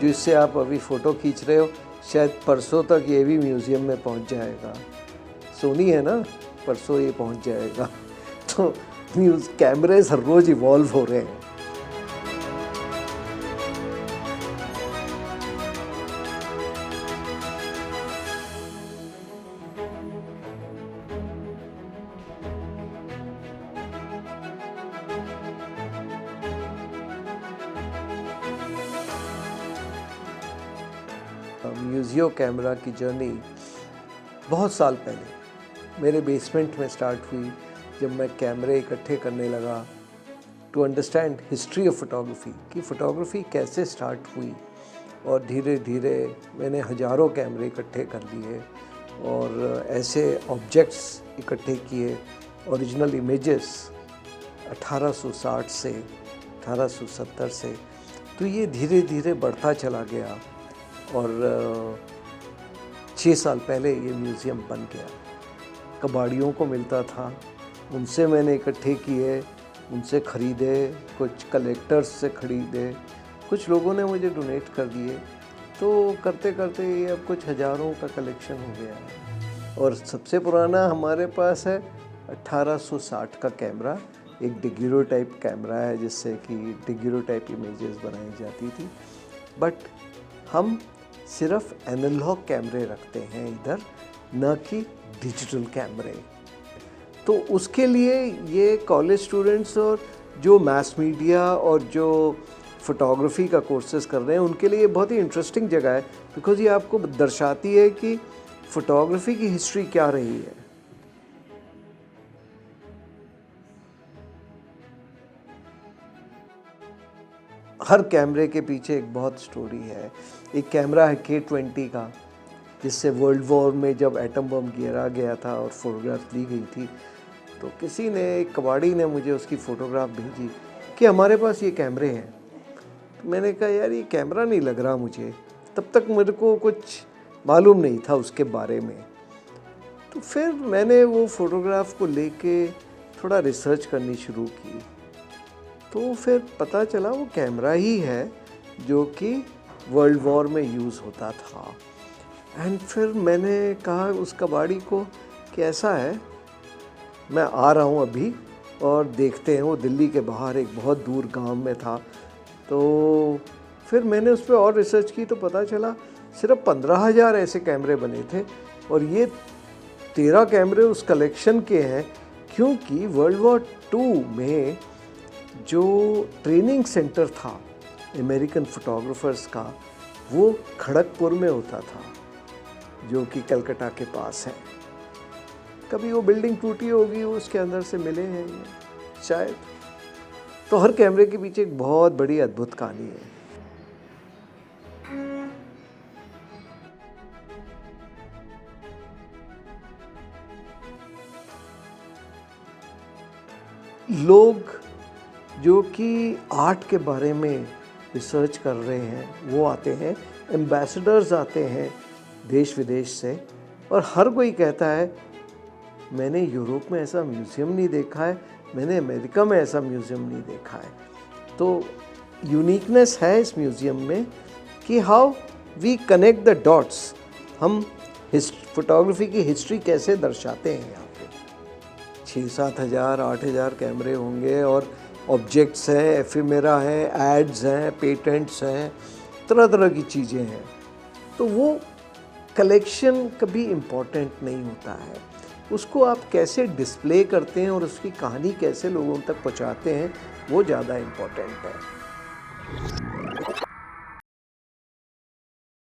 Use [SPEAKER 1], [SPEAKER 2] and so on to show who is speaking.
[SPEAKER 1] जिससे आप अभी फ़ोटो खींच रहे हो, शायद परसों तक ये भी म्यूज़ियम में पहुंच जाएगा। सोनी है ना, परसों ये पहुंच जाएगा। तो कैमरेज हर रोज़ इवॉल्व हो रहे हैं। म्यूजियो कैमरा की जर्नी बहुत साल पहले मेरे बेसमेंट में स्टार्ट हुई, जब मैं कैमरे इकट्ठे करने लगा to understand history of photography, कि फ़ोटोग्राफी कैसे स्टार्ट हुई। और धीरे धीरे मैंने हज़ारों कैमरे इकट्ठे कर लिए और ऐसे ऑब्जेक्ट्स इकट्ठे किए, ओरिजिनल इमेजेस 1860 से 1870 से। तो ये धीरे धीरे बढ़ता चला गया और 6 साल पहले ये म्यूज़ियम बन गया। कबाड़ियों को मिलता था, उनसे मैंने इकट्ठे किए, उनसे ख़रीदे, कुछ कलेक्टर्स से ख़रीदे, कुछ लोगों ने मुझे डोनेट कर दिए। तो करते करते ये अब कुछ हज़ारों का कलेक्शन हो गया है। और सबसे पुराना हमारे पास है 1860 का कैमरा, एक डेगुरोटाइप कैमरा है, जिससे कि डेगुरोटाइप इमेजेस बनाई जाती थी। बट हम सिर्फ एनालॉग कैमरे रखते हैं इधर, न कि डिजिटल कैमरे। तो उसके लिए ये कॉलेज स्टूडेंट्स और जो मास मीडिया और जो फोटोग्राफी का कोर्सेज कर रहे हैं, उनके लिए बहुत ही इंटरेस्टिंग जगह है, बिकॉज़ ये आपको दर्शाती है कि फ़ोटोग्राफी की हिस्ट्री क्या रही है। हर कैमरे के पीछे एक बहुत स्टोरी है। एक कैमरा है K20 का, जिससे वर्ल्ड वॉर में जब एटम बम गिरा गया था और फोटोग्राफ ली गई थी, तो किसी ने, एक कबाड़ी ने मुझे उसकी फ़ोटोग्राफ भेजी कि हमारे पास ये कैमरे हैं। तो मैंने कहा यार ये कैमरा नहीं लग रहा मुझे, तब तक मेरे को कुछ मालूम नहीं था उसके बारे में। तो फिर मैंने वो फ़ोटोग्राफ को लेके थोड़ा रिसर्च करनी शुरू की, तो फिर पता चला वो कैमरा ही है जो कि वर्ल्ड वॉर में यूज़ होता था। एंड फिर मैंने कहा उस कबाड़ी को कि ऐसा है, मैं आ रहा हूँ अभी और देखते हैं। वो दिल्ली के बाहर एक बहुत दूर गांव में था। तो फिर मैंने उस पर और रिसर्च की, तो पता चला सिर्फ 15,000 ऐसे कैमरे बने थे, और ये 13 कैमरे उस कलेक्शन के हैं, क्योंकि वर्ल्ड वॉर 2 में जो ट्रेनिंग सेंटर था अमेरिकन फ़ोटोग्राफ़र्स का, वो खड़गपुर में होता था, जो कि कलकत्ता के पास है। कभी वो बिल्डिंग टूटी होगी, उसके अंदर से मिले हैं ये शायद। तो हर कैमरे के पीछे एक बहुत बड़ी अद्भुत कहानी है। लोग जो कि आर्ट के बारे में रिसर्च कर रहे हैं, वो आते हैं, एम्बेसडर्स आते हैं देश विदेश से, और हर कोई कहता है मैंने यूरोप में ऐसा म्यूज़ियम नहीं देखा है, मैंने अमेरिका में ऐसा म्यूज़ियम नहीं देखा है। तो यूनिकनेस है इस म्यूज़ियम में कि how we connect the dots, हम फोटोग्राफी की हिस्ट्री कैसे दर्शाते हैं। यहाँ पे 6-7 हज़ार 8,000 कैमरे होंगे, और ऑब्जेक्ट्स हैं, एफिमेरा हैं, एड्स हैं, पेटेंट्स हैं, तरह तरह की चीज़ें हैं। तो वो कलेक्शन कभी इम्पोर्टेंट नहीं होता है, उसको आप कैसे डिस्प्ले करते हैं और उसकी कहानी कैसे लोगों तक पहुंचाते हैं, वो ज़्यादा इम्पोर्टेंट है।